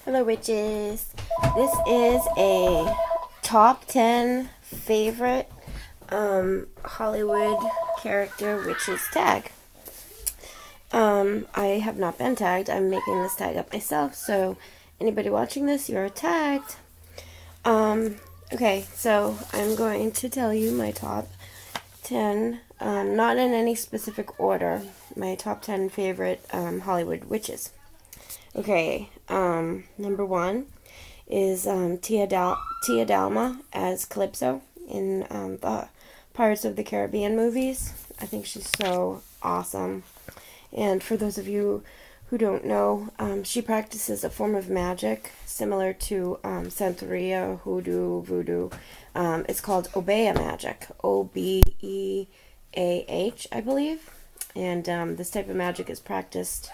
Hello, witches. This is a top 10 favorite Hollywood character witches tag. I have not been tagged. I'm making this tag up myself, so anybody watching this, you're tagged. Okay, so I'm going to tell you my top 10, not in any specific order, my top 10 favorite Hollywood witches. Okay, number one is Tia Dalma as Calypso in the Pirates of the Caribbean movies. I think she's so awesome. And for those of you who don't know, she practices a form of magic similar to Santeria, hoodoo, voodoo. It's called Obeah magic, Obeah, I believe. And this type of magic is practiced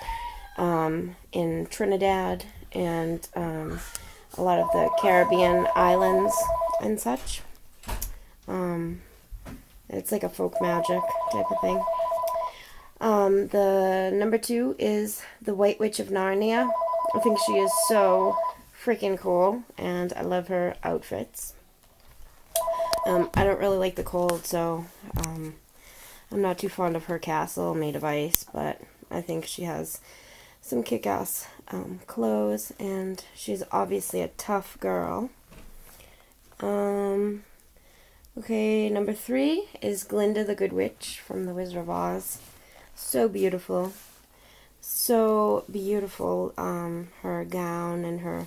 in Trinidad and a lot of the Caribbean islands and such. It's like a folk magic type of thing. The number two is the White Witch of Narnia. I think she is so freaking cool, and I love her outfits. I don't really like the cold, so I'm not too fond of her castle made of ice, but I think she has some kick-ass clothes, and she's obviously a tough girl. Okay, number three is Glinda the Good Witch from The Wizard of Oz. So beautiful. So beautiful, her gown and her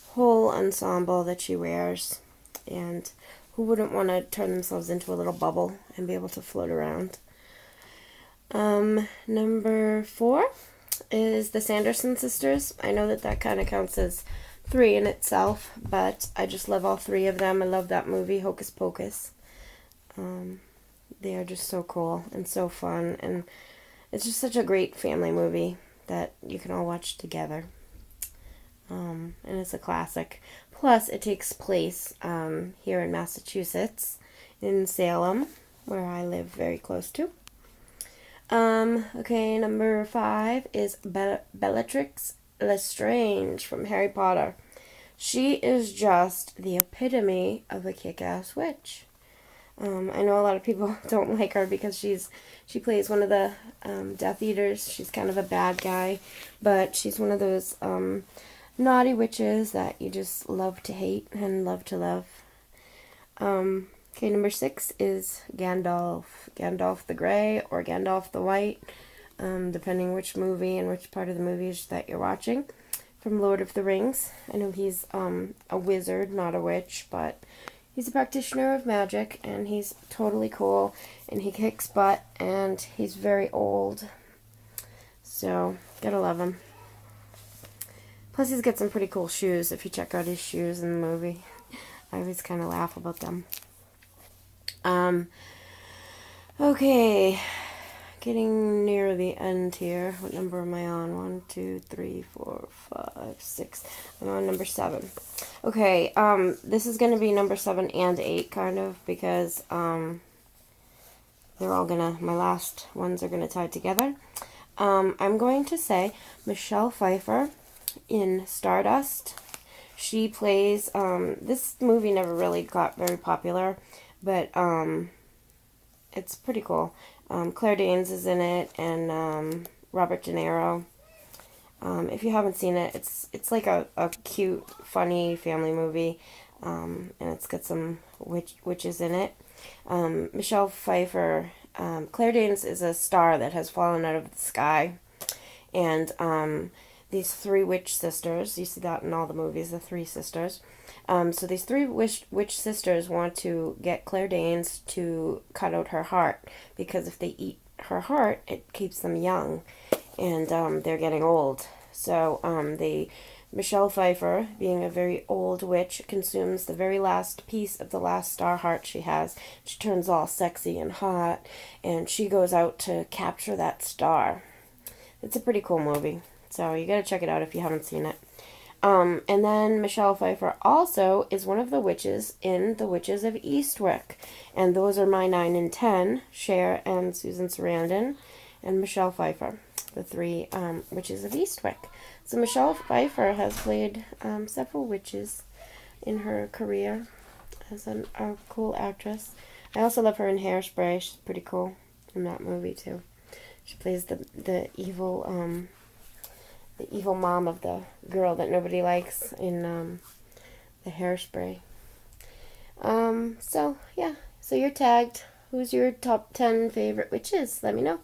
whole ensemble that she wears. And who wouldn't want to turn themselves into a little bubble and be able to float around? Number four is the Sanderson sisters. I know that kind of counts as three in itself, but I just love all three of them. I love that movie, Hocus Pocus. They are just so cool and so fun, and it's just such a great family movie that you can all watch together. And it's a classic. Plus, it takes place here in Massachusetts, in Salem, where I live very close to. Okay, number five is Bellatrix Lestrange from Harry Potter. She is just the epitome of a kick-ass witch. I know a lot of people don't like her because she plays one of the Death Eaters. She's kind of a bad guy, but she's one of those naughty witches that you just love to hate and love to love. Okay, number six is Gandalf. Gandalf the Grey or Gandalf the White, depending which movie and which part of the movies that you're watching. From Lord of the Rings. I know he's a wizard, not a witch, but he's a practitioner of magic, and he's totally cool, and he kicks butt, and he's very old. So, gotta love him. Plus, he's got some pretty cool shoes, if you check out his shoes in the movie. I always kind of laugh about them. Okay, getting near the end here. What number am I on? 1, 2, 3, 4, 5, 6. I'm on number 7. Okay, this is going to be number 7 and 8, kind of, because they're all gonna, my last ones are gonna tie together. I'm going to say Michelle Pfeiffer in Stardust. She plays, this movie never really got very popular, but it's pretty cool. Claire Danes is in it, and Robert De Niro. If you haven't seen it, it's like a cute, funny family movie, and it's got some witches in it. Michelle Pfeiffer, Claire Danes is a star that has fallen out of the sky, and these three witch sisters, you see that in all the movies, the three sisters. So these three witch sisters want to get Claire Danes to cut out her heart, because if they eat her heart, it keeps them young, and they're getting old. So Michelle Pfeiffer, being a very old witch, consumes the very last piece of the last star heart she has. She turns all sexy and hot, and she goes out to capture that star. It's a pretty cool movie, so you gotta check it out if you haven't seen it. And then Michelle Pfeiffer also is one of the witches in The Witches of Eastwick. And those are my 9 and 10, Cher and Susan Sarandon and Michelle Pfeiffer. the three witches of Eastwick. So Michelle Pfeiffer has played several witches in her career as a cool actress. I also love her in Hairspray. She's pretty cool in that movie too. She plays the evil mom of the girl that nobody likes in the Hairspray. So yeah, so you're tagged. Who's your top 10 favorite witches? Let me know.